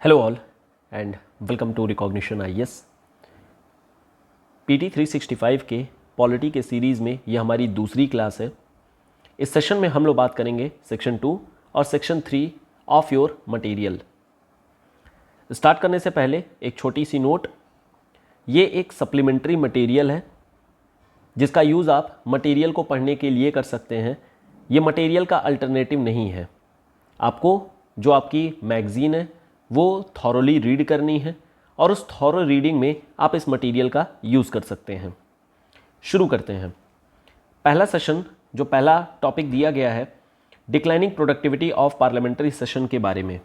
Hello all and welcome to recognition IAS. PT 365 के polity के series में ये हमारी दूसरी क्लास है। इस सेशन में हम लोग बात करेंगे सेक्शन 2 और section 3 of your material. Start करने से पहले एक छोटी सी नोट, ये एक सप्लीमेंट्री मटेरियल है जिसका यूज़ आप मटेरियल को पढ़ने के लिए कर सकते हैं। ये मटेरियल का अल्टरनेटिव नहीं है। आपको जो आपकी मैगज़ीन है वो थॉरोली रीड करनी है और उस थॉरो रीडिंग में आप इस मटेरियल का यूज़ कर सकते हैं। शुरू करते हैं। पहला सेशन, जो पहला टॉपिक दिया गया है, declining productivity of parliamentary session के बारे में।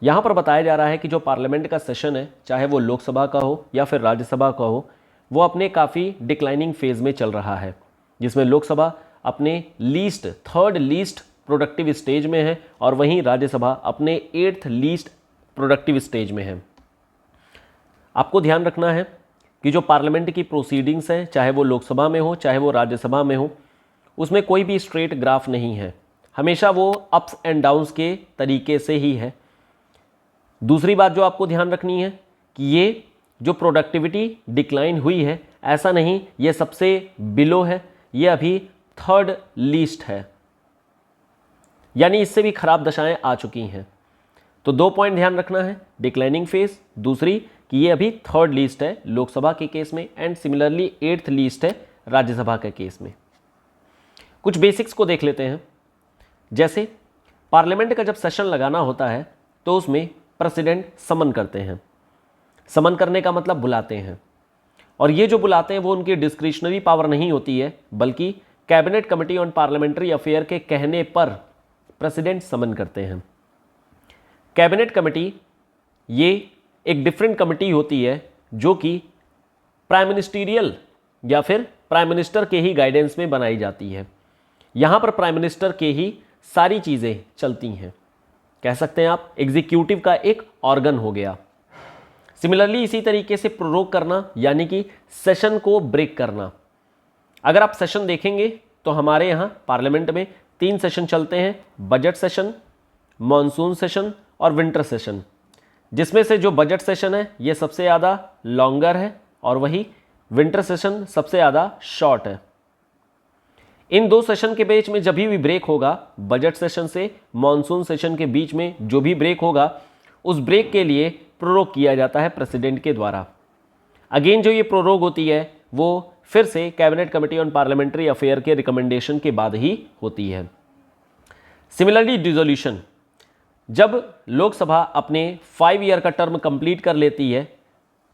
यहाँ पर बताया जा रहा है कि जो पार्लियामेंट का सेशन है, चाहे वो लोकसभा का हो या फिर राज्यसभा का हो, वो अपने काफ़ी डिक्लाइनिंग फेज़ में चल रहा है, जिसमें लोकसभा अपने थर्ड लीस्ट प्रोडक्टिव स्टेज में है और वहीं राज्यसभा अपने 8th लीस्ट प्रोडक्टिव स्टेज में है। आपको ध्यान रखना है कि जो पार्लियामेंट की प्रोसीडिंग्स हैं, चाहे वो लोकसभा में हो चाहे वो राज्यसभा में हो, उसमें कोई भी स्ट्रेट ग्राफ नहीं है, हमेशा वो अप्स एंड डाउन्स के तरीके से ही है। दूसरी बात जो आपको ध्यान रखनी है कि ये जो प्रोडक्टिविटी डिक्लाइन हुई है, ऐसा नहीं ये सबसे बिलो है, ये अभी थर्ड लीस्ट है, यानी इससे भी खराब दशाएं आ चुकी हैं। तो 2 पॉइंट ध्यान रखना है, डिक्लाइनिंग फेज, दूसरी कि ये अभी थर्ड लीस्ट है लोकसभा के केस में, एंड सिमिलरली 8th लीस्ट है राज्यसभा के केस में। कुछ बेसिक्स को देख लेते हैं। जैसे पार्लियामेंट का जब सेशन लगाना होता है तो उसमें प्रेसिडेंट समन करते हैं। समन करने का मतलब बुलाते हैं, और ये जो बुलाते हैं वो उनकी डिस्क्रिशनरी पावर नहीं होती है, बल्कि cabinet committee on parliamentary affair के कहने पर प्रेसिडेंट समन करते हैं। कैबिनेट कमेटी ये एक डिफरेंट कमेटी होती है जो कि प्राइम मिनिस्टीरियल या फिर प्राइम मिनिस्टर के ही गाइडेंस में बनाई जाती है। यहाँ पर प्राइम मिनिस्टर के ही सारी चीज़ें चलती हैं, कह सकते हैं आप एग्जीक्यूटिव का एक ऑर्गन हो गया। सिमिलरली इसी तरीके से प्रोरोग करना, यानी कि सेशन को ब्रेक करना। अगर आप सेशन देखेंगे तो हमारे यहाँ पार्लियामेंट में 3 सेशन चलते हैं, बजट सेशन, मॉनसून सेशन और विंटर सेशन, जिसमें से जो बजट सेशन है ये सबसे ज़्यादा लॉन्गर है और वही विंटर सेशन सबसे ज़्यादा शॉर्ट है। इन 2 सेशन के बीच में जब भी ब्रेक होगा, बजट सेशन से मॉनसून सेशन के बीच में जो भी ब्रेक होगा, उस ब्रेक के लिए प्रोरोग किया जाता है प्रेसिडेंट के द्वारा। अगेन जो ये प्रोरोग होती है वो फिर से cabinet committee on parliamentary affair के रिकमेंडेशन के बाद ही होती है। सिमिलरली डिसोल्यूशन, जब लोकसभा अपने 5 ईयर का टर्म कंप्लीट कर लेती है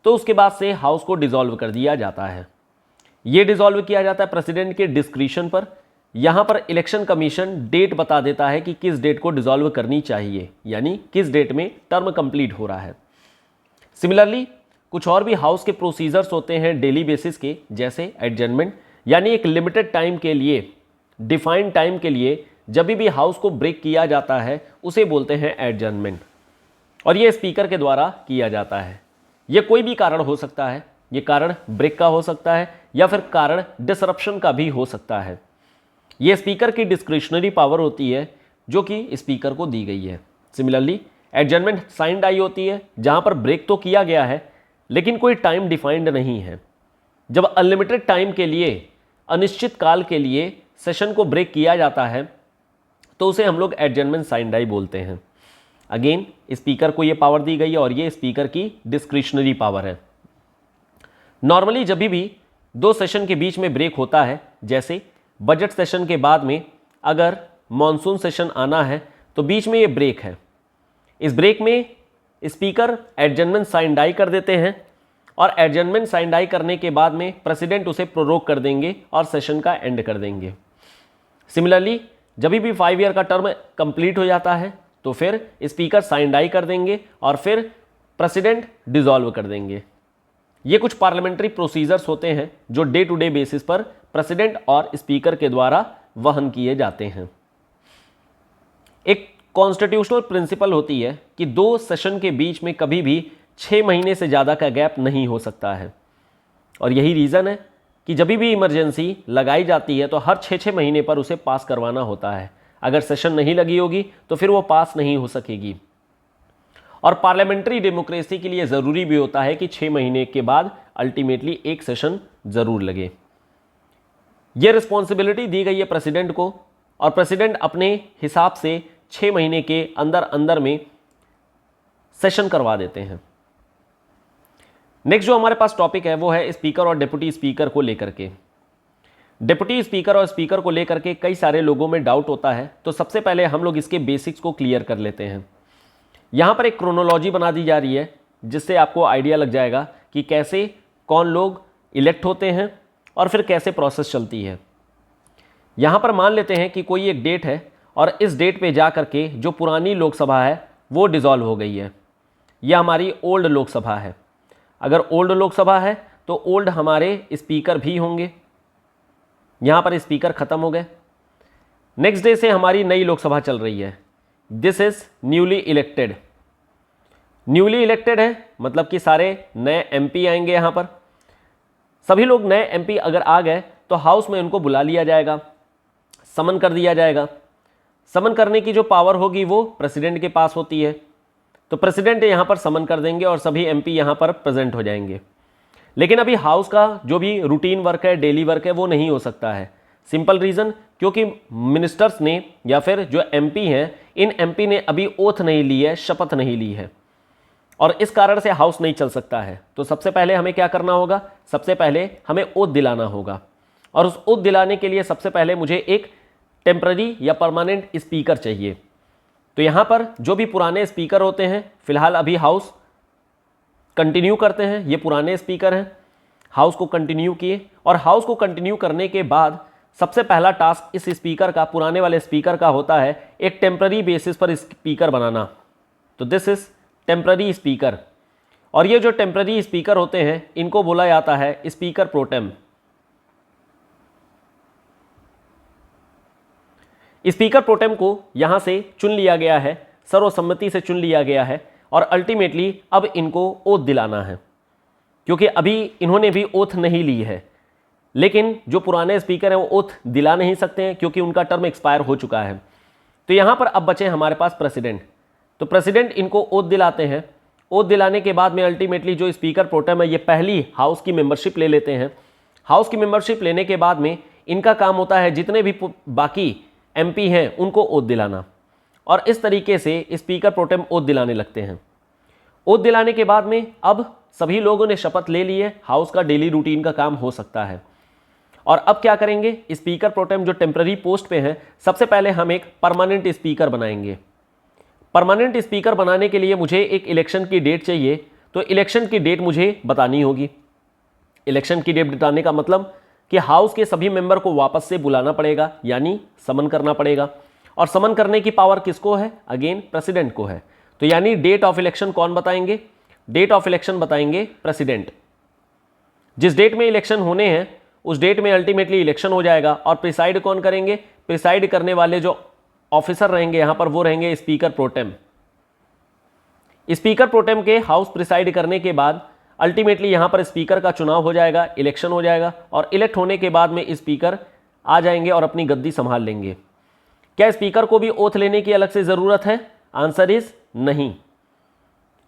तो उसके बाद से हाउस को डिसॉल्व कर दिया जाता है। ये डिसॉल्व किया जाता है प्रेसिडेंट के डिस्क्रिशन पर। यहाँ पर इलेक्शन कमीशन डेट बता देता है कि किस डेट को डिसॉल्व करनी चाहिए, यानी किस डेट में टर्म कंप्लीट हो रहा है। सिमिलरली कुछ और भी हाउस के प्रोसीजर्स होते हैं डेली बेसिस के, जैसे एडजर्नमेंट, यानी एक लिमिटेड टाइम के लिए, डिफाइंड टाइम के लिए जब भी हाउस को ब्रेक किया जाता है उसे बोलते हैं एडजर्नमेंट, और ये स्पीकर के द्वारा किया जाता है। ये कोई भी कारण हो सकता है, ये कारण ब्रेक का हो सकता है या फिर कारण डिसरप्शन का भी हो सकता है। ये स्पीकर की डिस्क्रिशनरी पावर होती है जो कि स्पीकर को दी गई है। सिमिलरली एडजर्नमेंट साइंड आई होती है, जहाँ पर ब्रेक तो किया गया है लेकिन कोई टाइम डिफाइंड नहीं है। जब अनलिमिटेड टाइम के लिए, अनिश्चित काल के लिए सेशन को ब्रेक किया जाता है तो उसे हम लोग एडजर्नमेंट साइंड आई बोलते हैं। अगेन स्पीकर को ये पावर दी गई है और ये स्पीकर की डिस्क्रिशनरी पावर है। नॉर्मली जब भी 2 सेशन के बीच में ब्रेक होता है, जैसे बजट सेशन के बाद में अगर मॉनसून सेशन आना है तो बीच में ये ब्रेक है। इस ब्रेक में स्पीकर एडजर्नमेंट साइंड आई कर देते हैं और एडजर्नमेंट साइंड आई करने के बाद में प्रेसिडेंट उसे प्रोरोग कर देंगे और सेशन का एंड कर देंगे। सिमिलरली जब भी 5 ईयर का टर्म कंप्लीट हो जाता है तो फिर स्पीकर साइंड आई कर देंगे और फिर प्रेसिडेंट डिसॉल्व कर देंगे। ये कुछ पार्लियामेंट्री प्रोसीजर्स होते हैं जो डे टू डे बेसिस पर प्रेसिडेंट और स्पीकर के द्वारा वहन किए जाते हैं। एक कॉन्स्टिट्यूशनल प्रिंसिपल होती है कि 2 सेशन के बीच में कभी भी 6 महीने से ज़्यादा का गैप नहीं हो सकता है, और यही रीज़न है कि जब भी इमरजेंसी लगाई जाती है तो हर 6 महीने पर उसे पास करवाना होता है। अगर सेशन नहीं लगी होगी तो फिर वो पास नहीं हो सकेगी। और पार्लियामेंट्री डेमोक्रेसी के लिए ज़रूरी भी होता है कि 6 महीने के बाद अल्टीमेटली एक सेशन ज़रूर लगे। यह रिस्पॉन्सिबिलिटी दी गई है प्रेसिडेंट को, और प्रेसिडेंट अपने हिसाब से 6 महीने के अंदर अंदर में सेशन करवा देते हैं। नेक्स्ट जो हमारे पास टॉपिक है वो है स्पीकर और डिप्टी स्पीकर को लेकर के। डिप्टी स्पीकर और स्पीकर को लेकर के कई सारे लोगों में डाउट होता है, तो सबसे पहले हम लोग इसके बेसिक्स को क्लियर कर लेते हैं। यहाँ पर एक क्रोनोलॉजी बना दी जा रही है जिससे आपको आइडिया लग जाएगा कि कैसे कौन लोग इलेक्ट होते हैं और फिर कैसे प्रोसेस चलती है। यहाँ पर मान लेते हैं कि कोई एक डेट है और इस डेट पे जा कर के जो पुरानी लोकसभा है वो डिसॉल्व हो गई है। यह हमारी ओल्ड लोकसभा है। अगर ओल्ड लोकसभा है तो ओल्ड हमारे स्पीकर भी होंगे। यहाँ पर स्पीकर खत्म हो गए। नेक्स्ट डे से हमारी नई लोकसभा चल रही है। This is newly elected. Newly elected है मतलब कि सारे नए एमपी आएंगे। यहाँ पर सभी लोग नए एमपी अगर आ गए तो हाउस में उनको बुला लिया जाएगा, समन कर दिया जाएगा। समन करने की जो पावर होगी वो प्रेसिडेंट के पास होती है, तो प्रेसिडेंट यहाँ पर समन कर देंगे और सभी एमपी यहाँ पर प्रेजेंट हो जाएंगे। लेकिन अभी हाउस का जो भी रूटीन वर्क है, डेली वर्क है, वो नहीं हो सकता है। सिंपल रीज़न, क्योंकि मिनिस्टर्स ने या फिर जो एमपी हैं, इन एमपी ने अभी ओथ नहीं ली है, शपथ नहीं ली है, और इस कारण से हाउस नहीं चल सकता है। तो सबसे पहले हमें क्या करना होगा? सबसे पहले हमें ओथ दिलाना होगा, और उस ओथ दिलाने के लिए सबसे पहले मुझे एक टेम्पररी या परमानेंट स्पीकर चाहिए। तो यहाँ पर जो भी पुराने स्पीकर होते हैं, फिलहाल अभी हाउस कंटिन्यू करते हैं, ये पुराने स्पीकर हैं, हाउस को कंटिन्यू किए, और हाउस को कंटिन्यू करने के बाद सबसे पहला टास्क इस स्पीकर का, पुराने वाले स्पीकर का होता है एक टेम्पररी बेसिस पर स्पीकर बनाना। तो दिस इज टेम्पररी स्पीकर, और ये जो टेम्पररी स्पीकर होते हैं इनको बोला जाता है स्पीकर प्रोटेम। स्पीकर प्रोटेम को यहां से चुन लिया गया है, सर्वसम्मति से चुन लिया गया है, और अल्टीमेटली अब इनको ओथ दिलाना है, क्योंकि अभी इन्होंने भी ओथ नहीं ली है। लेकिन जो पुराने स्पीकर हैं वो ओथ दिला नहीं सकते हैं क्योंकि उनका टर्म एक्सपायर हो चुका है। तो यहाँ पर अब बचे हमारे पास प्रेसिडेंट। तो प्रेसिडेंट इनको ओथ दिलाते हैं। ओथ दिलाने के बाद में अल्टीमेटली जो स्पीकर प्रोटेम है ये पहली हाउस की मेंबरशिप ले लेते हैं। हाउस की मेंबरशिप लेने के बाद में इनका काम होता है जितने भी बाकी एमपी हैं उनको ओथ दिलाना, और इस तरीके से स्पीकर प्रोटेम ओथ दिलाने लगते हैं। ओथ दिलाने के बाद में अब सभी लोगों ने शपथ ले ली है, हाउस का डेली रूटीन का काम हो सकता है। और अब क्या करेंगे? स्पीकर प्रोटेम जो टेम्पररी पोस्ट पे हैं, सबसे पहले हम एक परमानेंट स्पीकर बनाएंगे। परमानेंट स्पीकर बनाने के लिए मुझे एक इलेक्शन की डेट चाहिए, तो इलेक्शन की डेट मुझे बतानी होगी। इलेक्शन की डेट बताने का मतलब कि हाउस के सभी मेंबर को वापस से बुलाना पड़ेगा, यानी समन करना पड़ेगा, और समन करने की पावर किसको है? अगेन प्रेसिडेंट को है। तो यानी डेट ऑफ इलेक्शन कौन बताएंगे? डेट ऑफ इलेक्शन बताएंगे प्रेसिडेंट। जिस डेट में इलेक्शन होने हैं उस डेट में अल्टीमेटली इलेक्शन हो जाएगा, और प्रिसाइड कौन करेंगे? प्रिसाइड करने वाले जो ऑफिसर रहेंगे यहां पर वो रहेंगे स्पीकर प्रोटेम। स्पीकर प्रोटेम के हाउस प्रिसाइड करने के बाद अल्टीमेटली यहां पर स्पीकर का चुनाव हो जाएगा, इलेक्शन हो जाएगा, और इलेक्ट होने के बाद में स्पीकर आ जाएंगे और अपनी गद्दी संभाल लेंगे। क्या स्पीकर को भी ओथ लेने की अलग से जरूरत है? आंसर इज नहीं,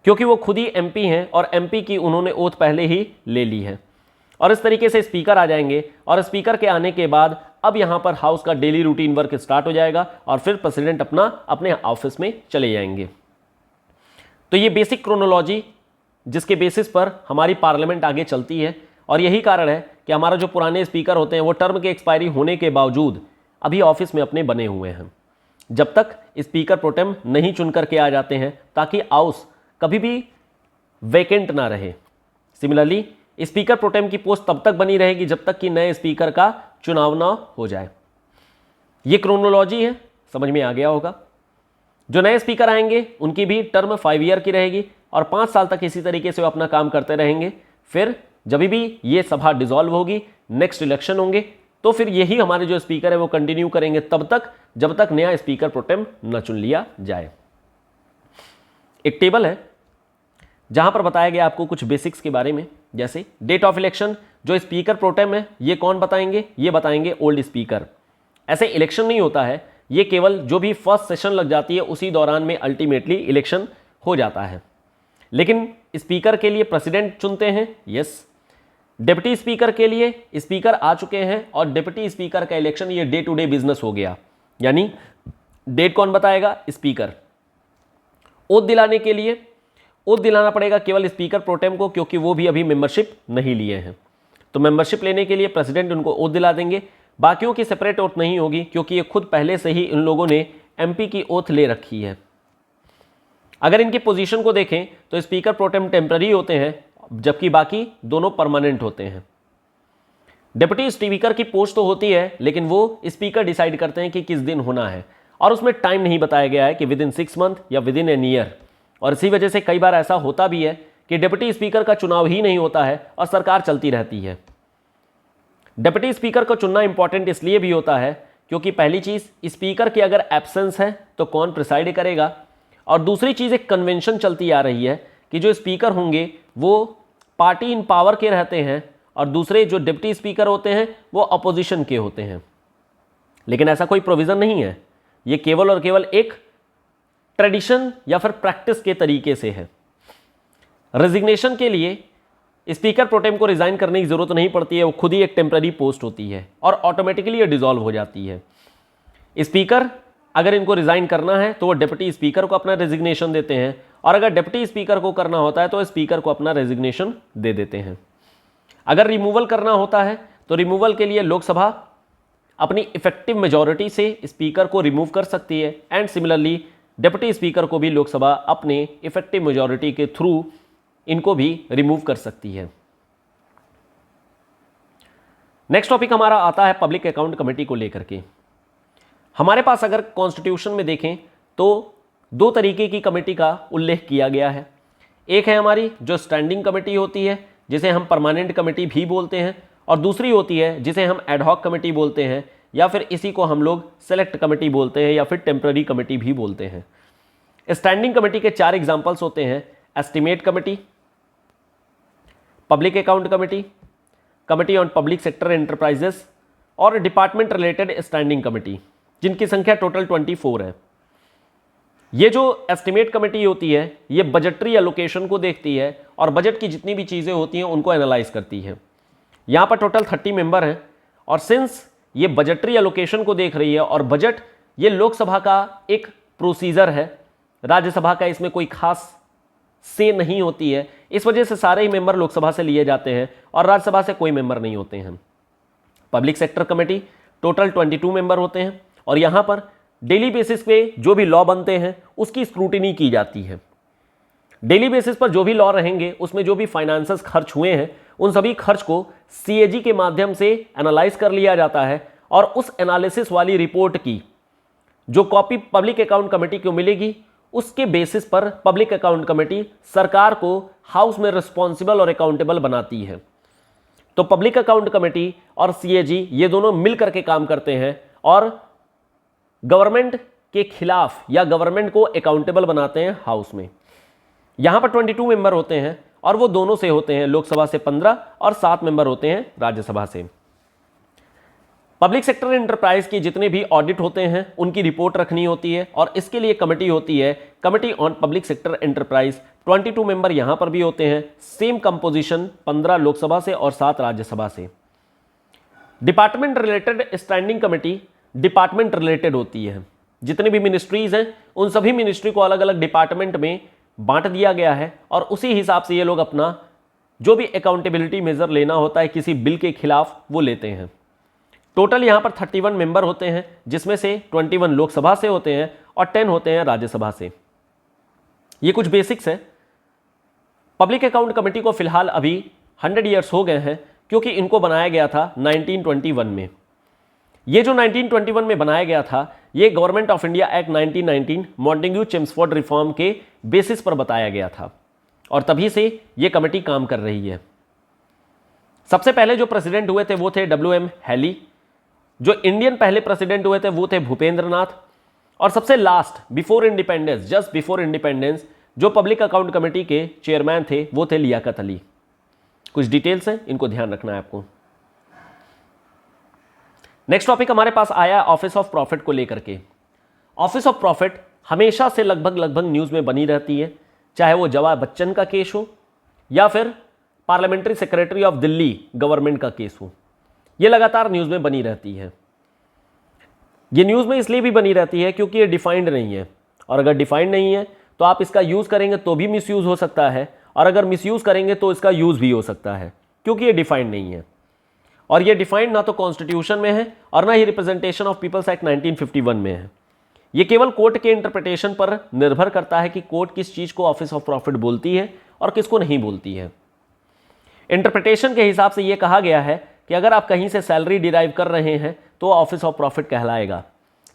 क्योंकि वो खुद ही एमपी हैं और एमपी की उन्होंने ओथ पहले ही ले ली है। और इस तरीके से स्पीकर आ जाएंगे, और स्पीकर के आने के बाद अब यहां पर हाउस का डेली रूटीन वर्क स्टार्ट हो जाएगा, और फिर प्रेसिडेंट अपने ऑफिस में चले जाएंगे। तो ये बेसिक क्रोनोलॉजी जिसके बेसिस पर हमारी पार्लियामेंट आगे चलती है, और यही कारण है कि हमारा जो पुराने स्पीकर होते हैं वो टर्म के एक्सपायरी होने के बावजूद अभी ऑफिस में अपने बने हुए हैं, जब तक स्पीकर प्रोटेम नहीं चुन करके आ जाते हैं, ताकि हाउस कभी भी वैकेंट ना रहे। सिमिलरली स्पीकर प्रोटेम की पोस्ट तब तक बनी रहेगी जब तक कि नए स्पीकर का चुनाव ना हो जाए। ये क्रोनोलॉजी है, समझ में आ गया होगा। जो नए स्पीकर आएंगे उनकी भी टर्म 5 ईयर की रहेगी, और 5 साल तक इसी तरीके से वो अपना काम करते रहेंगे। फिर जब भी ये सभा डिसॉल्व होगी, नेक्स्ट इलेक्शन होंगे, तो फिर यही हमारे जो स्पीकर है वो कंटिन्यू करेंगे तब तक जब तक नया स्पीकर प्रोटेम न चुन लिया जाए। एक टेबल है जहां पर बताया गया आपको कुछ बेसिक्स के बारे में, जैसे डेट ऑफ इलेक्शन। जो स्पीकर प्रोटेम है ये कौन बताएंगे? ये बताएंगे ओल्ड स्पीकर। ऐसे इलेक्शन नहीं होता है, ये केवल जो भी फर्स्ट सेशन लग जाती है उसी दौरान में अल्टीमेटली इलेक्शन हो जाता है। लेकिन स्पीकर के लिए प्रेसिडेंट चुनते हैं, यस। डिप्टी स्पीकर के लिए स्पीकर आ चुके हैं और डिप्टी स्पीकर का इलेक्शन ये डे टू डे बिजनेस हो गया, यानी डेट कौन बताएगा? स्पीकर। ओथ दिलाने के लिए ओथ दिलाना पड़ेगा केवल स्पीकर प्रोटेम को, क्योंकि वो भी अभी मेंबरशिप नहीं लिए हैं। तो मेंबरशिप लेने के लिए प्रेसिडेंट उनको ओथ दिला देंगे। बाकियों की सेपरेट ओथ नहीं होगी, क्योंकि ये खुद पहले से ही इन लोगों ने एमपी की ओथ ले रखी है। अगर इनकी पोजीशन को देखें तो स्पीकर प्रोटेम टेम्पररी होते हैं, जबकि बाकी दोनों परमानेंट होते हैं। डिप्टी स्पीकर की पोस्ट तो होती है, लेकिन वो स्पीकर डिसाइड करते हैं कि किस दिन होना है, और उसमें टाइम नहीं बताया गया है कि विद इन 6 मंथ या विद इन एन ईयर। और इसी वजह से कई बार ऐसा होता भी है कि डिप्टी स्पीकर का चुनाव ही नहीं होता है और सरकार चलती रहती है। डिप्टी स्पीकर को चुनना इंपॉर्टेंट इसलिए भी होता है क्योंकि पहली चीज, स्पीकर की अगर एब्सेंस है तो कौन प्रिसाइड करेगा, और दूसरी चीज एक कन्वेंशन चलती आ रही है कि जो स्पीकर होंगे वो पार्टी इन पावर के रहते हैं और दूसरे जो डिप्टी स्पीकर होते हैं वो अपोजिशन के होते हैं। लेकिन ऐसा कोई प्रोविजन नहीं है, ये केवल और केवल एक ट्रेडिशन या फिर प्रैक्टिस के तरीके से है। रेजिग्नेशन के लिए स्पीकर प्रोटेम को रिजाइन करने की जरूरत नहीं पड़ती है, वो खुद ही एक टेम्पररी पोस्ट होती है और ऑटोमेटिकली ये डिसॉल्व हो जाती है। स्पीकर अगर इनको रिजाइन करना है तो वो डिप्टी स्पीकर को अपना रेजिग्नेशन देते हैं, और अगर डिप्टी स्पीकर को करना होता है तो स्पीकर को अपना रेजिग्नेशन दे देते हैं। अगर रिमूवल करना होता है तो रिमूवल के लिए लोकसभा अपनी इफेक्टिव मेजॉरिटी से स्पीकर को रिमूव कर सकती है, एंड सिमिलरली डिप्टी स्पीकर को भी लोकसभा अपने इफेक्टिव मेजॉरिटी के थ्रू इनको भी रिमूव कर सकती है। नेक्स्ट टॉपिक हमारा आता है पब्लिक अकाउंट कमेटी को लेकर के। हमारे पास अगर कॉन्स्टिट्यूशन में देखें तो 2 तरीके की कमेटी का उल्लेख किया गया है। एक है हमारी जो स्टैंडिंग कमेटी होती है, जिसे हम परमानेंट कमेटी भी बोलते हैं, और दूसरी होती है जिसे हम एडहॉक कमेटी बोलते हैं, या फिर इसी को हम लोग सेलेक्ट कमेटी बोलते हैं, या फिर टेम्पररी कमेटी भी बोलते हैं। स्टैंडिंग कमेटी के 4 एग्जाम्पल्स होते हैं: estimate committee, public account committee, committee on public sector enterprises, और डिपार्टमेंट रिलेटेड स्टैंडिंग कमेटी, जिनकी संख्या टोटल 24 है। ये जो एस्टिमेट कमेटी होती है ये बजटरी एलोकेशन को देखती है और बजट की जितनी भी चीज़ें होती हैं उनको एनालाइज करती है। यहाँ पर टोटल 30 मेंबर हैं, और सिंस ये बजटरी एलोकेशन को देख रही है और बजट ये लोकसभा का एक प्रोसीजर है, राज्यसभा का इसमें कोई खास से नहीं होती है, इस वजह से सारे ही मेंबर लोकसभा से लिए जाते हैं और राज्यसभा से कोई मेंबर नहीं होते हैं। Public sector committee total 22 member होते हैं, और यहाँ पर डेली बेसिस पे जो भी लॉ बनते हैं उसकी स्क्रूटिनी की जाती है। डेली बेसिस पर जो भी लॉ रहेंगे उसमें जो भी फाइनेंसेस खर्च हुए हैं उन सभी खर्च को सीएजी के माध्यम से एनालाइज कर लिया जाता है, और उस एनालिसिस वाली रिपोर्ट की जो कॉपी पब्लिक अकाउंट कमेटी को मिलेगी उसके बेसिस पर पब्लिक अकाउंट कमेटी सरकार को हाउस में रिस्पॉन्सिबल और अकाउंटेबल बनाती है। तो पब्लिक अकाउंट कमेटी और सीएजी ये दोनों मिल करके काम करते हैं और गवर्नमेंट के खिलाफ या गवर्नमेंट को अकाउंटेबल बनाते हैं हाउस में। यहां पर 22 मेंबर होते हैं और वो दोनों से होते हैं, लोकसभा से 15 और 7 मेंबर होते हैं राज्यसभा से। पब्लिक सेक्टर एंटरप्राइज की जितने भी ऑडिट होते हैं उनकी रिपोर्ट रखनी होती है, और इसके लिए कमेटी होती है, committee on public sector enterprise. 22 member यहां पर भी होते हैं, सेम कंपोजिशन 15 लोकसभा से और 7 राज्यसभा से। Department related standing committee department related होती है, जितने भी मिनिस्ट्रीज हैं उन सभी मिनिस्ट्री को अलग अलग डिपार्टमेंट में बांट दिया गया है, और उसी हिसाब से ये लोग अपना जो भी अकाउंटेबिलिटी मेजर लेना होता है किसी बिल के खिलाफ वो लेते हैं। टोटल यहां पर 31 मेंबर होते हैं, जिसमें से 21 लोकसभा से होते हैं और 10 होते हैं राज्यसभा से। ये कुछ बेसिक्स है। पब्लिक अकाउंट कमेटी को फिलहाल अभी 100 ईयर्स हो गए हैं, क्योंकि इनको बनाया गया था 1921 में। ये जो 1921 में बनाया गया था ये government of India act 1919 Montagu Chelmsford reform के बेसिस पर बताया गया था, और तभी से ये कमेटी काम कर रही है। सबसे पहले जो प्रेसिडेंट हुए थे वो थे WM हैली। जो इंडियन पहले प्रेसिडेंट हुए थे वो थे भूपेंद्र नाथ, और सबसे last before independence, just before independence, जो पब्लिक अकाउंट कमेटी के चेयरमैन थे वो थे लियाकत अली। कुछ डिटेल्स हैं, इनको ध्यान रखना है आपको। नेक्स्ट टॉपिक हमारे पास आया ऑफिस ऑफ प्रॉफिट को लेकर के। ऑफिस ऑफ प्रॉफिट हमेशा से लगभग न्यूज में बनी रहती है, चाहे वो जवाब बच्चन का केस हो या फिर parliamentary secretary of Delhi government का केस हो, ये लगातार न्यूज़ में बनी रहती है। ये न्यूज़ में इसलिए भी बनी रहती है क्योंकि ये डिफाइंड नहीं है, और अगर डिफाइंड नहीं है तो आप इसका यूज़ करेंगे तो भी मिसयूज़ हो सकता है, और अगर मिसयूज़ करेंगे तो इसका यूज़ भी हो सकता है, क्योंकि ये डिफाइंड नहीं है। और ये डिफाइंड ना तो कॉन्स्टिट्यूशन में है और ना ही रिप्रेजेंटेशन ऑफ पीपल्स एक्ट 1951 में है। ये केवल कोर्ट के इंटरप्रिटेशन पर निर्भर करता है कि कोर्ट किस चीज़ को ऑफिस ऑफ प्रॉफिट बोलती है और किसको नहीं बोलती है। इंटरप्रिटेशन के हिसाब से ये कहा गया है कि अगर आप कहीं से सैलरी डिराइव कर रहे हैं तो ऑफिस ऑफ प्रॉफिट कहलाएगा,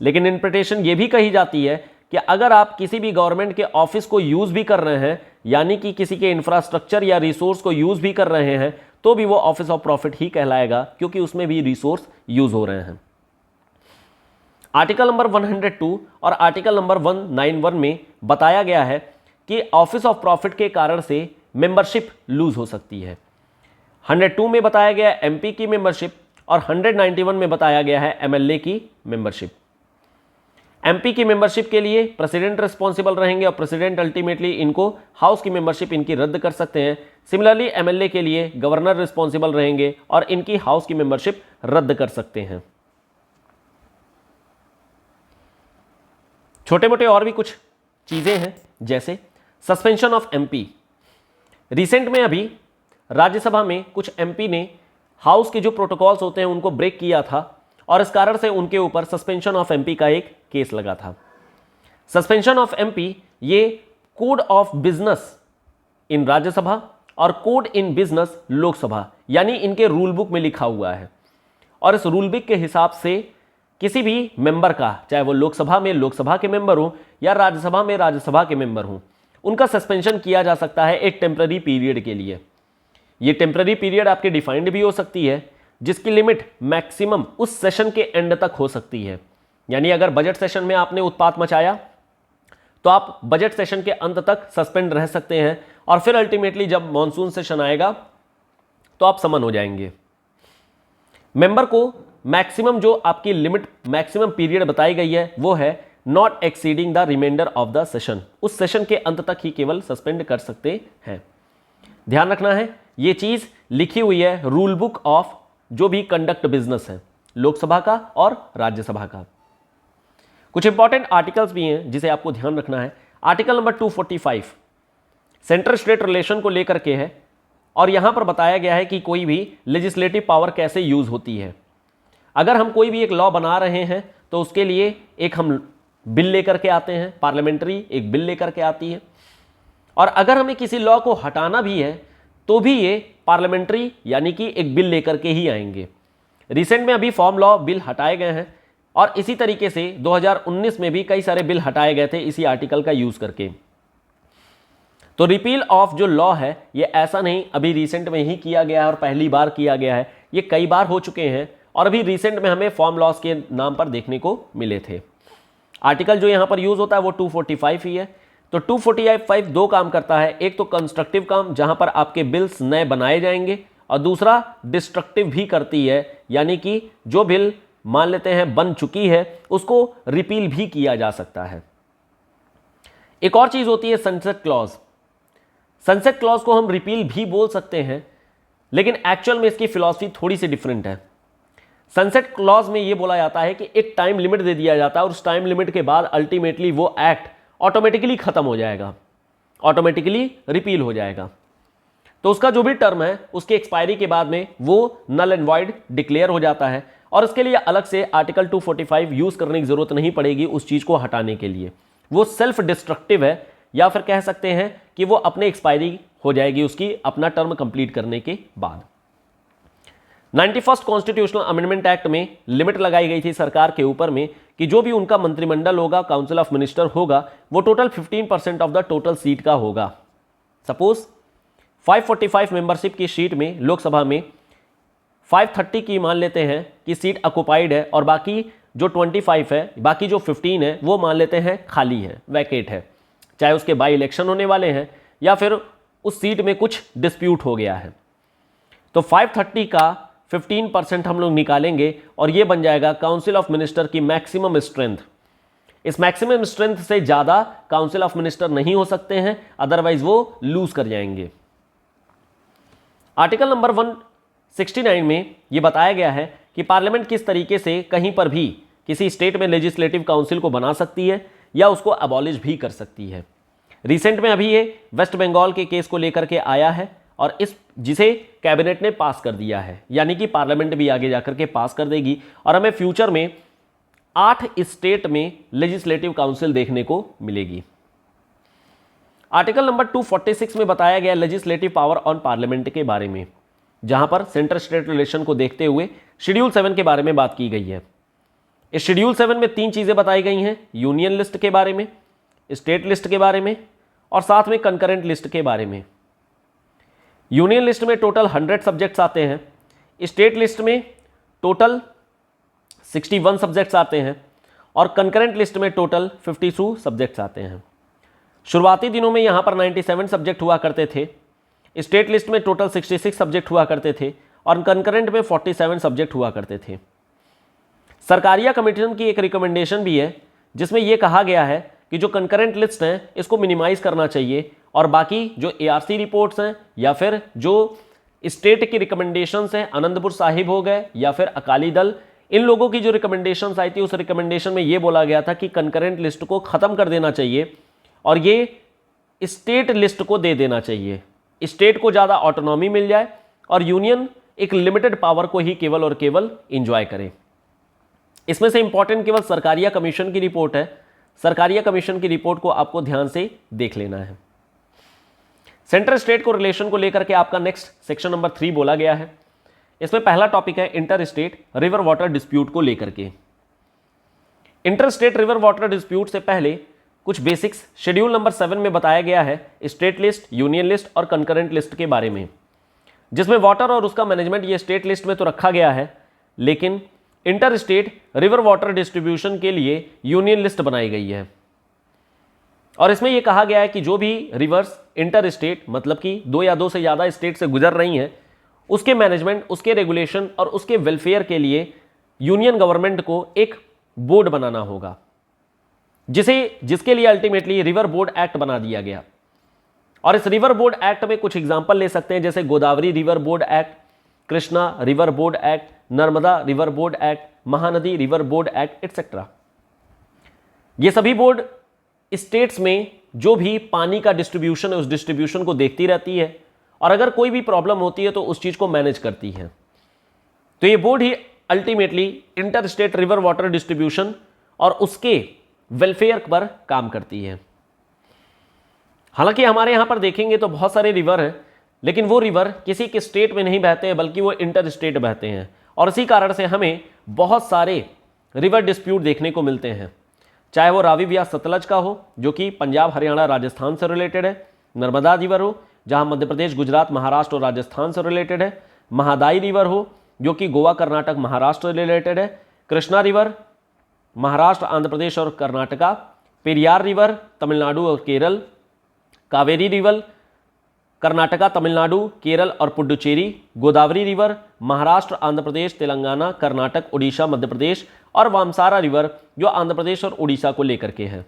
लेकिन इंटरप्रिटेशन ये भी कही जाती है कि अगर आप किसी भी गवर्नमेंट के ऑफिस को यूज़ भी कर रहे हैं, यानी कि किसी के इंफ्रास्ट्रक्चर या रिसोर्स को यूज़ भी कर रहे हैं, तो भी वो ऑफिस ऑफ प्रॉफिट ही कहलाएगा, क्योंकि उसमें भी रिसोर्स यूज़ हो रहे हैं। आर्टिकल नंबर 102 और आर्टिकल नंबर 191 में बताया गया है कि ऑफिस ऑफ प्रॉफिट के कारण से मेंबरशिप लूज हो सकती है। 102 में बताया गया है एमपी की मेंबरशिप और 191 में बताया गया है एमएलए की मेंबरशिप। एमपी की मेंबरशिप के लिए प्रेसिडेंट रिस्पॉन्सिबल रहेंगे और प्रेसिडेंट अल्टीमेटली इनको हाउस की मेंबरशिप इनकी रद्द कर सकते हैं। सिमिलरली एमएलए के लिए गवर्नर रिस्पॉन्सिबल रहेंगे और इनकी हाउस की मेंबरशिप रद्द कर सकते हैं। छोटे मोटे और भी कुछ चीजें हैं, जैसे सस्पेंशन ऑफ एमपी। रिसेंट में अभी राज्यसभा में कुछ एमपी ने हाउस के जो प्रोटोकॉल्स होते हैं उनको ब्रेक किया था, और इस कारण से उनके ऊपर सस्पेंशन ऑफ एमपी का एक केस लगा था। सस्पेंशन ऑफ एमपी ये code of business in Rajya Sabha और कोड इन बिजनेस लोकसभा, यानी इनके रूल बुक में लिखा हुआ है, और इस रूल बुक के हिसाब से किसी भी मेंबर का, चाहे वो लोकसभा में लोकसभा के मेंबर हो या राज्यसभा में राज्यसभा के मेंबर हो, उनका सस्पेंशन किया जा सकता है एक टेम्पररी पीरियड के लिए। ये टेम्पररी पीरियड आपके डिफाइंड भी हो सकती है, जिसकी लिमिट मैक्सिमम उस सेशन के एंड तक हो सकती है। यानी अगर बजट सेशन में आपने उत्पात मचाया तो आप बजट सेशन के अंत तक सस्पेंड रह सकते हैं, और फिर अल्टीमेटली जब मॉनसून सेशन आएगा तो आप समन हो जाएंगे। मेंबर को मैक्सिमम जो आपकी लिमिट मैक्सिमम पीरियड बताई गई है वो है not exceeding the reminder of the session. उस सेशन के अंत तक ही केवल सस्पेंड कर सकते हैं। ध्यान रखना है, ये चीज लिखी हुई है रूल बुक ऑफ जो भी कंडक्ट बिजनेस है, लोकसभा का और राज्यसभा का। कुछ इंपॉर्टेंट आर्टिकल्स भी हैं जिसे आपको ध्यान रखना है। Article number 245 central state relation को लेकर के है, और यहां पर बताया गया है कि कोई भी लेजिस्लेटिव पावर कैसे यूज होती है। अगर हम कोई भी एक लॉ बना रहे हैं तो उसके लिए एक हम बिल लेकर के आते हैं, पार्लियामेंट्री एक बिल लेकर के आती है, और अगर हमें किसी लॉ को हटाना भी है तो भी ये पार्लियामेंट्री यानी कि एक बिल लेकर के ही आएंगे। रिसेंट में अभी फॉर्म लॉ बिल हटाए गए हैं, और इसी तरीके से 2019 में भी कई सारे बिल हटाए गए थे इसी आर्टिकल का यूज करके। तो रिपील ऑफ जो लॉ है ये ऐसा नहीं अभी रिसेंट में ही किया गया है और पहली बार किया गया है, ये कई बार हो चुके हैं, और अभी रिसेंट में हमें फॉर्म लॉस के नाम पर देखने को मिले थे। आर्टिकल जो यहां पर यूज होता है वो 245 ही है। तो 245 दो काम करता है, एक तो कंस्ट्रक्टिव काम जहां पर आपके बिल्स नए बनाए जाएंगे, और दूसरा डिस्ट्रक्टिव भी करती है, यानी कि जो बिल मान लेते हैं बन चुकी है उसको रिपील भी किया जा सकता है। एक और चीज होती है सनसेट क्लॉज। सनसेट क्लॉज को हम रिपील भी बोल सकते हैं, लेकिन एक्चुअल में इसकी फिलॉसफी थोड़ी सी डिफरेंट है। सनसेट क्लॉज में यह बोला जाता है कि एक टाइम लिमिट दे दिया जाता है, और उस टाइम लिमिट के बाद अल्टीमेटली वो एक्ट ऑटोमेटिकली खत्म हो जाएगा, ऑटोमेटिकली रिपील हो जाएगा। तो उसका जो भी टर्म है उसके एक्सपायरी के बाद में वो नल एंड वॉइड डिक्लेयर हो जाता है, और इसके लिए अलग से आर्टिकल 245 यूज करने की जरूरत नहीं पड़ेगी उस चीज को हटाने के लिए। वो सेल्फ डिस्ट्रक्टिव है, या फिर कह सकते हैं कि वो अपने एक्सपायरी हो जाएगी उसकी अपना टर्म कंप्लीट करने के बाद। 91st कॉन्स्टिट्यूशनल अमेंडमेंट एक्ट में लिमिट लगाई गई थी सरकार के ऊपर में कि जो भी उनका मंत्रिमंडल होगा, काउंसिल ऑफ मिनिस्टर होगा, वो total 15% of the total seat का होगा। सपोज 545 मेंबरशिप की सीट में लोकसभा में 530 की मान लेते हैं कि सीट ऑक्युपाइड है, और बाकी जो 25 है, बाकी जो 15 है वो मान लेते हैं खाली है, वैकेट है, चाहे उसके बाई इलेक्शन होने वाले हैं या फिर उस सीट में कुछ डिस्प्यूट हो गया है। तो 530 का 15% हम लोग निकालेंगे और ये बन जाएगा काउंसिल ऑफ मिनिस्टर की मैक्सिमम स्ट्रेंथ। इस मैक्सिमम स्ट्रेंथ से ज्यादा काउंसिल ऑफ मिनिस्टर नहीं हो सकते हैं, अदरवाइज वो लूज कर जाएंगे। आर्टिकल नंबर 169 में यह बताया गया है कि पार्लियामेंट किस तरीके से कहीं पर भी किसी स्टेट में लेजिस्लेटिव काउंसिल को बना सकती है या उसको अबॉलिश भी कर सकती है। रिसेंट में अभी ये वेस्ट बंगाल के केस को लेकर के आया है और इस जिसे कैबिनेट ने पास कर दिया है, यानी कि पार्लियामेंट भी आगे जाकर के पास कर देगी और हमें फ्यूचर में 8 स्टेट में लेजिस्लेटिव काउंसिल देखने को मिलेगी। आर्टिकल नंबर 246 में बताया गया लेजिस्लेटिव पावर ऑन पार्लियामेंट के बारे में, जहां पर सेंटर स्टेट रिलेशन को देखते हुए शेड्यूल 7 के बारे में बात की गई है। इस शेड्यूल 7 में 3 चीजें बताई गई हैं, यूनियन लिस्ट के बारे में, स्टेट लिस्ट के बारे में और साथ में कंकरेंट लिस्ट के बारे में। यूनियन लिस्ट में टोटल 100 सब्जेक्ट्स आते हैं, स्टेट लिस्ट में टोटल 61 सब्जेक्ट्स आते हैं और कंकरेंट लिस्ट में टोटल 52 सब्जेक्ट्स आते हैं। शुरुआती दिनों में यहां पर 97 सब्जेक्ट हुआ करते थे, स्टेट लिस्ट में टोटल 66 सब्जेक्ट हुआ करते थे और कंकरेंट में 47 सब्जेक्ट हुआ करते थे। सरकारिया कमीशन की एक रिकमेंडेशन भी है जिसमें यह कहा गया है कि जो कंकरेंट लिस्ट है इसको मिनिमाइज करना चाहिए और बाकी जो एआरसी रिपोर्ट्स हैं या फिर जो स्टेट की रिकमेंडेशंस हैं, आनंदपुर साहिब हो गए या फिर अकाली दल, इन लोगों की जो रिकमेंडेशंस आई थी उस रिकमेंडेशन में यह बोला गया था कि कंकरेंट लिस्ट को खत्म कर देना चाहिए और ये स्टेट लिस्ट को दे देना चाहिए। स्टेट को ज़्यादा ऑटोनॉमी मिल जाए और यूनियन एक लिमिटेड पावर को ही केवल और केवल इंजॉय करे। इसमें से इंपॉर्टेंट केवल सरकारिया कमीशन की रिपोर्ट है। सरकारिया कमीशन की रिपोर्ट को आपको ध्यान से देख लेना है। सेंट्रल स्टेट को रिलेशन को लेकर के आपका नेक्स्ट सेक्शन नंबर 3 बोला गया है। इसमें पहला टॉपिक है inter state river water dispute को लेकर के। Inter state river water dispute से पहले कुछ बेसिक्स शेड्यूल नंबर 7 में बताया गया है स्टेट लिस्ट, यूनियन लिस्ट और कंकरेंट लिस्ट के बारे में, जिसमें वाटर और उसका मैनेजमेंट ये स्टेट लिस्ट में तो रखा गया है, लेकिन inter state river water distribution के लिए यूनियन लिस्ट बनाई गई है। और इसमें यह कहा गया है कि जो भी रिवर्स इंटर स्टेट मतलब कि 2 या 2 से ज्यादा स्टेट से गुजर रही हैं, उसके मैनेजमेंट, उसके रेगुलेशन और उसके वेलफेयर के लिए यूनियन गवर्नमेंट को एक बोर्ड बनाना होगा, जिसके लिए अल्टीमेटली रिवर बोर्ड एक्ट बना दिया गया। और इस रिवर बोर्ड एक्ट में कुछ एग्जांपल ले सकते हैं, जैसे Godavari river board act, Krishna river board act, Narmada river board act, Mahanadi river board act etcetera. ये सभी बोर्ड स्टेट्स में जो भी पानी का डिस्ट्रीब्यूशन है उस डिस्ट्रीब्यूशन को देखती रहती है और अगर कोई भी प्रॉब्लम होती है तो उस चीज को मैनेज करती है। तो ये बोर्ड ही ultimately inter state river water distribution और उसके वेलफेयर पर काम करती है। हालांकि हमारे यहां पर देखेंगे तो बहुत सारे रिवर हैं, लेकिन वो रिवर किसी के स्टेट में नहीं बहते हैं बल्कि वो इंटर स्टेट बहते हैं और इसी कारण से हमें बहुत सारे रिवर डिस्प्यूट देखने को मिलते हैं, चाहे वो रावी या सतलज का हो जो कि पंजाब, हरियाणा, राजस्थान से रिलेटेड है, नर्मदा रिवर हो जहां मध्य प्रदेश, गुजरात, महाराष्ट्र और राजस्थान से रिलेटेड है, महादाई रिवर हो जो कि गोवा, कर्नाटक, महाराष्ट्र से रिलेटेड है, कृष्णा रिवर महाराष्ट्र, आंध्र प्रदेश और कर्नाटका, पेरियार रिवर तमिलनाडु और केरल, कावेरी रिवर कर्नाटका, तमिलनाडु, केरल और पुडुचेरी, गोदावरी रिवर महाराष्ट्र, आंध्र प्रदेश, तेलंगाना, कर्नाटक, उड़ीसा, मध्य प्रदेश और वामसारा रिवर जो आंध्र प्रदेश और उड़ीसा को लेकर के है।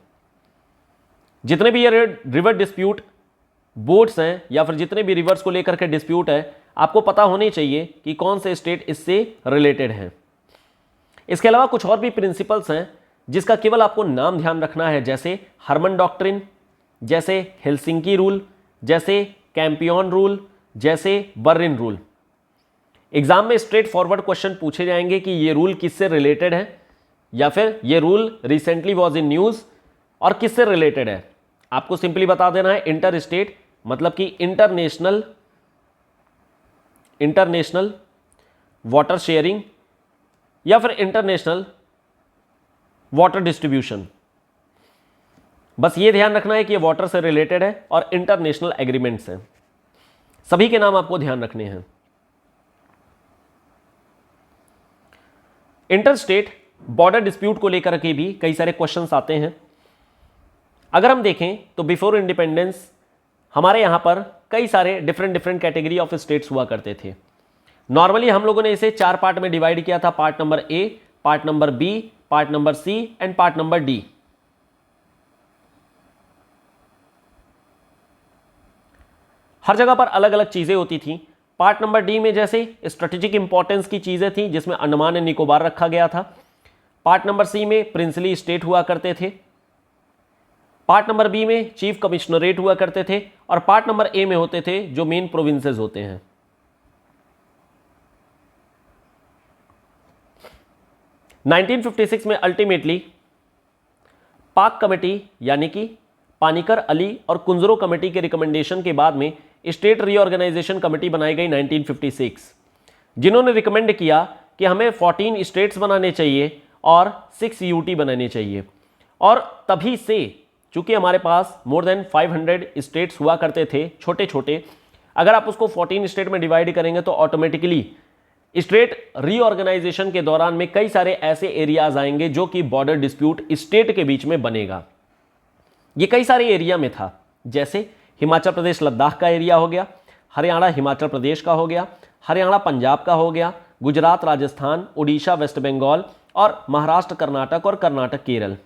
जितने भी ये रिवर डिस्प्यूट बोर्ड्स हैं या फिर जितने भी रिवर्स को लेकर के डिस्प्यूट है, आपको पता होनी चाहिए कि कौन से स्टेट इससे रिलेटेड हैं। इसके अलावा कुछ और भी प्रिंसिपल्स हैं जिसका केवल आपको नाम ध्यान रखना है, जैसे हरमन डॉक्ट्रिन, जैसे हेलसिंकी रूल, जैसे कैंपियन रूल, जैसे बर्लिन रूल। एग्जाम में स्ट्रेट फॉरवर्ड क्वेश्चन पूछे जाएंगे कि ये रूल किससे रिलेटेड है या फिर ये rule recently was in news और किससे रिलेटेड है। आपको सिंपली बता देना है इंटर स्टेट मतलब कि इंटरनेशनल वाटर शेयरिंग या फिर इंटरनेशनल वाटर डिस्ट्रीब्यूशन। बस ये ध्यान रखना है कि ये वाटर से रिलेटेड है और इंटरनेशनल एग्रीमेंट्स हैं। सभी के नाम आपको ध्यान रखने हैं। इंटर स्टेट बॉर्डर डिस्प्यूट को लेकर के भी कई सारे क्वेश्चंस आते हैं। अगर हम देखें तो बिफोर इंडिपेंडेंस हमारे यहां पर कई सारे डिफरेंट कैटेगरी ऑफ स्टेट्स हुआ करते थे। नॉर्मली हम लोगों ने इसे 4 पार्ट में डिवाइड किया था, part number A, part number B, part number C and part number D. हर जगह पर अलग अलग चीज़ें होती थी। पार्ट नंबर डी में जैसे स्ट्रेटेजिक इंपॉर्टेंस की चीज़ें थी जिसमें अंडमान एंड निकोबार रखा गया था। पार्ट नंबर सी में प्रिंसली स्टेट हुआ करते थे। पार्ट नंबर बी में चीफ कमिश्नरेट हुआ करते थे। और पार्ट नंबर ए में होते थे जो मेन प्रोविंसेस होते हैं। नाइनटीन 1956 में अल्टीमेटली पाक कमेटी यानी कि पानीकर, अली और कुंजरो कमेटी के रिकमेंडेशन के बाद में स्टेट रीऑर्गेनाइजेशन कमेटी बनाई गई 1956, जिन्होंने रिकमेंड किया कि हमें 14 स्टेट्स बनाने चाहिए और 6 यूटी बनाने चाहिए। और तभी से चूंकि हमारे पास मोर देन 500 स्टेट्स हुआ करते थे छोटे छोटे, अगर आप उसको 14 स्टेट में डिवाइड करेंगे तो ऑटोमेटिकली स्टेट रीऑर्गेनाइजेशन के दौरान में कई सारे ऐसे एरियाज आएंगे जो कि बॉर्डर डिस्प्यूट स्टेट के बीच में बनेगा। ये कई सारे एरिया में था, जैसे हिमाचल प्रदेश लद्दाख का एरिया हो गया, हरियाणा हिमाचल प्रदेश का हो गया, हरियाणा पंजाब का हो गया, गुजरात राजस्थान, उड़ीसा वेस्ट बंगाल और महाराष्ट्र कर्नाटक और कर्नाटक केरल।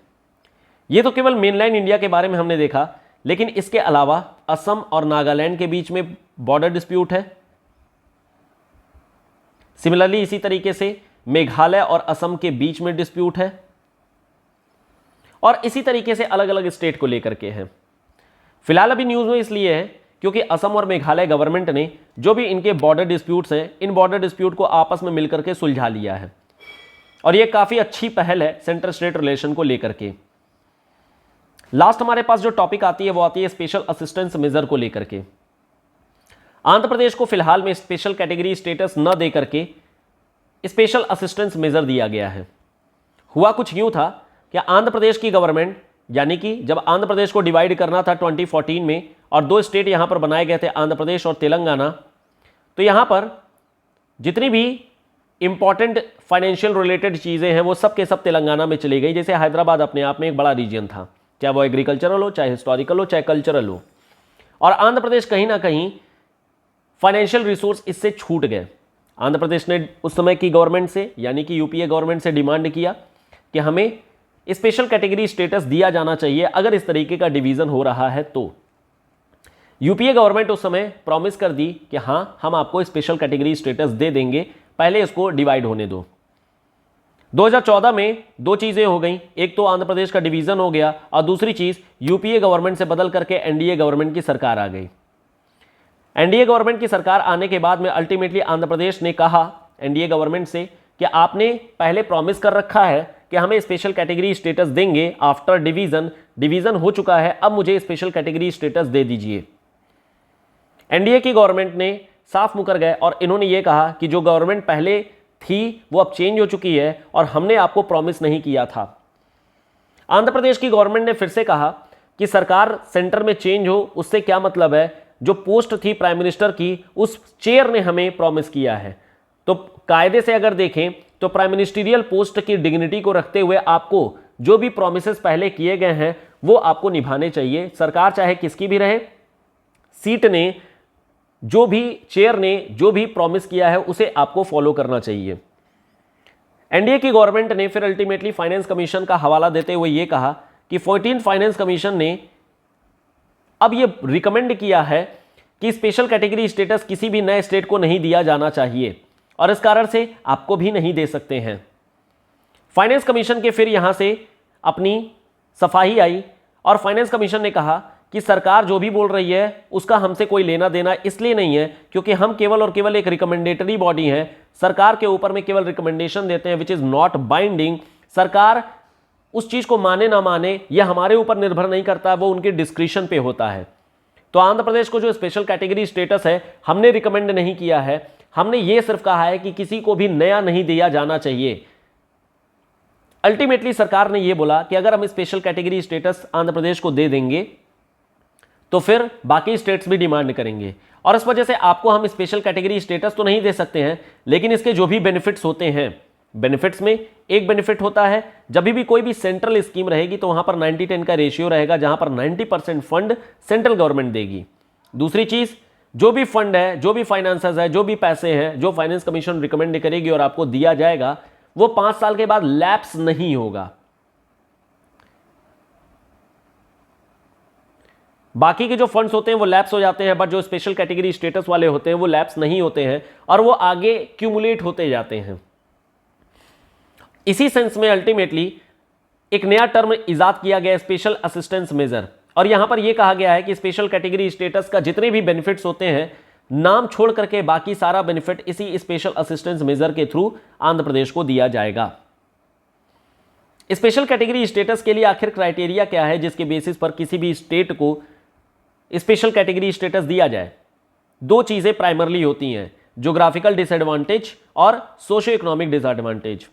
ये तो केवल मेनलैंड इंडिया के बारे में हमने देखा, लेकिन इसके अलावा असम और नागालैंड के बीच में बॉर्डर डिस्प्यूट है। सिमिलरली इसी तरीके से मेघालय और असम के बीच में डिस्प्यूट है और इसी तरीके से अलग अलग स्टेट को लेकर के हैं। फिलहाल अभी न्यूज में इसलिए है क्योंकि असम और मेघालय गवर्नमेंट ने जो भी इनके बॉर्डर डिस्प्यूट्स हैं, इन बॉर्डर डिस्प्यूट को आपस में मिलकर के सुलझा लिया है और यह काफी अच्छी पहल है सेंटर स्टेट रिलेशन को लेकर के। लास्ट हमारे पास जो टॉपिक आती है वो आती है स्पेशल असिस्टेंस मेजर को लेकर के। आंध्र प्रदेश को फिलहाल में स्पेशल कैटेगरी स्टेटस न दे करके स्पेशल असिस्टेंस मेजर दिया गया है। हुआ कुछ यूं था कि आंध्र प्रदेश की गवर्नमेंट, यानी कि जब आंध्र प्रदेश को डिवाइड करना था 2014 में और 2 स्टेट यहां पर बनाए गए थे, आंध्र प्रदेश और तेलंगाना, तो यहां पर जितनी भी इंपॉर्टेंट फाइनेंशियल रिलेटेड चीजें हैं वो सब के सब तेलंगाना में चली गई। जैसे हैदराबाद अपने आप में एक बड़ा रीजन था, चाहे वो एग्रीकल्चरल हो, चाहे हिस्टोरिकल हो, चाहे कल्चरल हो, और आंध्र प्रदेश कहीं ना कहीं फाइनेंशियल रिसोर्स इससे छूट गए। आंध्र प्रदेश ने उस समय की गवर्नमेंट से, यानी कि यूपीए गवर्नमेंट से डिमांड किया कि हमें स्पेशल कैटेगरी स्टेटस दिया जाना चाहिए अगर इस तरीके का डिवीजन हो रहा है तो। यूपीए गवर्नमेंट उस समय प्रॉमिस कर दी कि हां हम आपको स्पेशल कैटेगरी स्टेटस दे देंगे, पहले इसको डिवाइड होने दो। 2014 में 2 चीजें हो गई, एक तो आंध्र प्रदेश का डिवीजन हो गया और दूसरी चीज यूपीए गवर्नमेंट से बदल करके एनडीए गवर्नमेंट की सरकार आ गई। एनडीए गवर्नमेंट की सरकार आने के बाद में अल्टीमेटली आंध्र प्रदेश ने कहा एनडीए गवर्नमेंट से कि आपने पहले प्रॉमिस कर रखा है कि हमें स्पेशल कैटेगरी स्टेटस देंगे आफ्टर डिवीजन हो चुका है, अब मुझे स्पेशल कैटेगरी स्टेटस दे दीजिए। एनडीए की गवर्नमेंट ने साफ मुकर गए और इन्होंने ये कहा कि जो गवर्नमेंट पहले थी वो अब चेंज हो चुकी है और हमने आपको प्रॉमिस नहीं किया था। आंध्र प्रदेश की गवर्नमेंट ने फिर से कहा कि सरकार सेंटर में चेंज हो उससे क्या मतलब है, जो पोस्ट थी प्राइम मिनिस्टर की उस चेयर ने हमें प्रॉमिस किया है। तो कायदे से अगर देखें तो प्राइम मिनिस्टीरियल पोस्ट की डिग्निटी को रखते हुए आपको जो भी प्रॉमिसेस पहले किए गए हैं वो आपको निभाने चाहिए। सरकार चाहे किसकी भी रहे, सीट ने जो भी, चेयर ने जो भी प्रॉमिस किया है उसे आपको फॉलो करना चाहिए। एनडीए की गवर्नमेंट ने फिर अल्टीमेटली फाइनेंस कमीशन का हवाला देते हुए यह कहा कि 14 फाइनेंस कमीशन ने अब यह रिकमेंड किया है कि स्पेशल कैटेगरी स्टेटस किसी भी नए स्टेट को नहीं दिया जाना चाहिए और इस कारण से आपको भी नहीं दे सकते हैं। फाइनेंस कमीशन के फिर यहां से अपनी सफाई आई और फाइनेंस कमीशन ने कहा कि सरकार जो भी बोल रही है उसका हमसे कोई लेना देना इसलिए नहीं है क्योंकि हम केवल और केवल एक रिकमेंडेटरी बॉडी है, सरकार के ऊपर में केवल रिकमेंडेशन देते हैं विच इज नॉट बाइंडिंग। सरकार उस चीज को माने ना माने यह हमारे ऊपर निर्भर नहीं करता, वो उनके डिस्क्रिशन पे होता है। तो आंध्र प्रदेश को जो स्पेशल कैटेगरी स्टेटस है हमने रिकमेंड नहीं किया है, हमने ये सिर्फ कहा है कि किसी को भी नया नहीं दिया जाना चाहिए। अल्टीमेटली सरकार ने यह बोला कि अगर हम special category status Andhra Pradesh को दे देंगे तो फिर बाकी स्टेट्स भी डिमांड करेंगे और इस वजह से आपको हम स्पेशल कैटेगरी स्टेटस तो नहीं दे सकते हैं, लेकिन इसके जो भी बेनिफिट्स होते हैं, बेनिफिट्स में एक बेनिफिट होता है जब भी कोई भी सेंट्रल स्कीम रहेगी तो वहां पर 90-10 का रेशियो रहेगा, जहां पर 90% फंड सेंट्रल गवर्नमेंट देगी। दूसरी चीज, जो भी फंड है, जो भी फाइनेंसेस है, जो भी पैसे हैं, जो फाइनेंस कमीशन रिकमेंड करेगी और आपको दिया जाएगा वो 5 साल के बाद लैप्स नहीं होगा। बाकी के जो फंड्स होते हैं वो लैप्स हो जाते हैं, बट जो स्पेशल कैटेगरी स्टेटस वाले होते हैं वो लैप्स नहीं होते हैं और वो आगे क्यूमुलेट होते जाते हैं। इसी सेंस में अल्टीमेटली एक नया टर्म इजाद किया गया, स्पेशल असिस्टेंस मेजर, और यहां पर यह कहा गया है कि स्पेशल कैटेगरी स्टेटस का जितने भी बेनिफिट्स होते हैं, नाम छोड़ करके बाकी सारा बेनिफिट इसी स्पेशल असिस्टेंस मेजर के थ्रू आंध्र प्रदेश को दिया जाएगा। स्पेशल कैटेगरी स्टेटस के लिए आखिर क्राइटेरिया क्या है जिसके बेसिस पर किसी भी स्टेट को स्पेशल कैटेगरी स्टेटस दिया जाए? दो चीजें प्राइमरली होती हैं, ज्योग्राफिकल डिसएडवांटेज और socio economic disadvantage.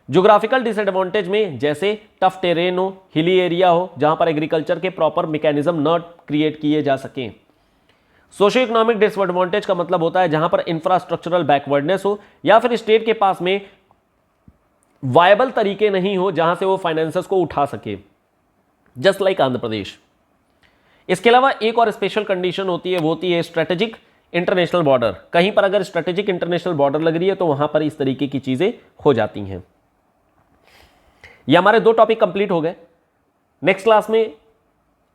Geographical disadvantage में जैसे टफ टेरेन हो, हिली एरिया हो, जहां पर एग्रीकल्चर के प्रॉपर मैकेनिज्म न क्रिएट किए जा सकें। सोशियो इकोनॉमिक डिसएडवांटेज का मतलब होता है जहां पर इंफ्रास्ट्रक्चरल बैकवर्डनेस हो या फिर स्टेट के पास में वायबल तरीके नहीं हो जहां से वो फाइनेंसेस को उठा सके, जस्ट लाइक आंध्र प्रदेश। इसके अलावा एक और स्पेशल कंडीशन होती है, वो होती है स्ट्रेटेजिक इंटरनेशनल बॉर्डर। कहीं पर अगर स्ट्रेटेजिक इंटरनेशनल बॉर्डर लग रही है तो वहां पर इस तरीके की चीजें हो जाती हैं। ये हमारे 2 टॉपिक कंप्लीट हो गए। नेक्स्ट क्लास में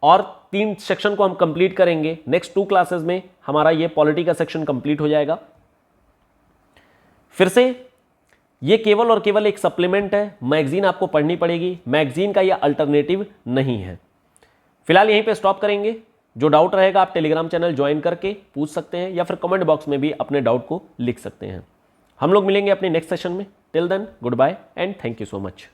और 3 सेक्शन को हम कंप्लीट करेंगे। नेक्स्ट 2 क्लासेस में हमारा ये पॉलिटी का सेक्शन कंप्लीट हो जाएगा। फिर से ये केवल और केवल एक सप्लीमेंट है, मैगजीन आपको पढ़नी पड़ेगी, मैगजीन का ये अल्टरनेटिव नहीं है। फिलहाल यहीं पे स्टॉप करेंगे। जो डाउट रहेगा आप टेलीग्राम चैनल ज्वाइन करके पूछ सकते हैं या फिर कमेंट बॉक्स में भी अपने डाउट को लिख सकते हैं। हम लोग मिलेंगे अपने नेक्स्ट सेशन में। Till then goodbye and thank you so much.